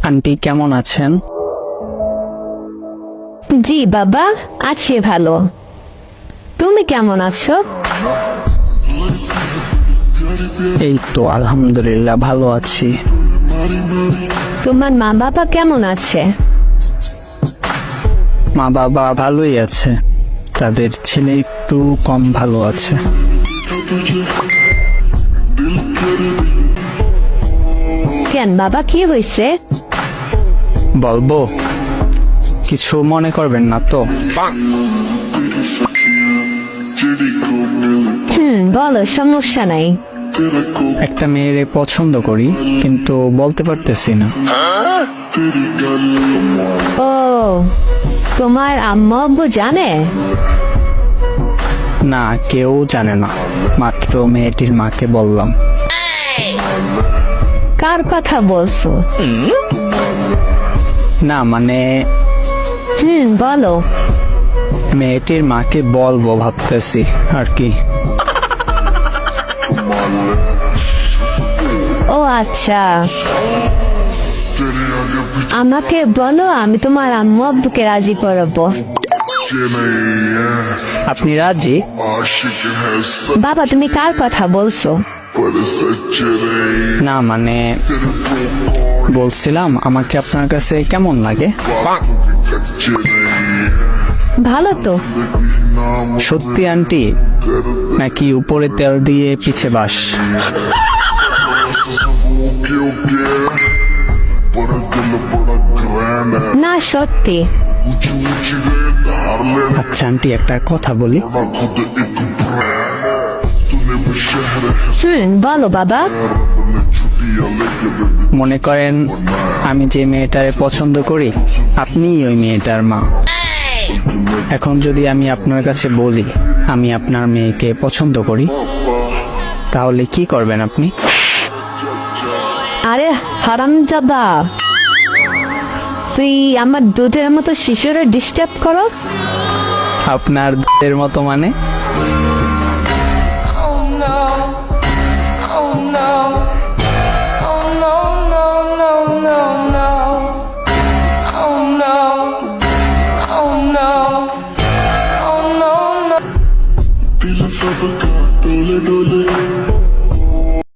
Aunty কেমন আছেন? জি বাবা, আছি ভালো। তুমি কেমন আছো? এই তো আলহামদুলিল্লাহ ভালো আছি। তোমার মা বাবা কেমন আছে? মা বাবা ভালোই আছে, তাদের ছেলে একটু কম ভালো আছে। কেন বাবা, কি হয়েছে? বলবো? কিছু মনে করবেন না তো? বলো, সমস্যা নাই। একটা মেয়েরে পছন্দ করি, কিন্তু বলতে পারতেছি না। ও, তোমার আম্মা আব্বু জানে? না, কেউ জানে না, মাত্র মেয়েটির মাকে বললাম। কার কথা বলছো? না মানে বলো। মেয়েটির মাকে বলবো ভাবতেছি আর কি। ও আচ্ছা, আমাকে বলো, আমি তোমার আম্মু আব্বুকে রাজি করাবো। আপনি রাজি? বাবা, তুমি কার কথা বলছো? না মানে বলছিলাম, আমাকে আপনার কাছে কেমন লাগে? ভালো তো। সত্যি আন্টি, নাকি উপরে তেল দিয়ে পিছে বাস? না, সত্যি। আচ্ছা আন্টি, একটা কথা বলি। বলো বাবা। মনে করেন আমি যে মেয়েটারে পছন্দ করি, আপনিই ওই মেয়েটার মা। এখন যদি আমি আপনার কাছে বলি আমি আপনার মেয়েকে পছন্দ করি, তাহলে কি করবেন আপনি? আরে হারামজাদা, তুই আমার দুধের মতো শিশুরে ডিস্টার্ব করো। আপনার দুধের মতো মানে? सबका डोले डोले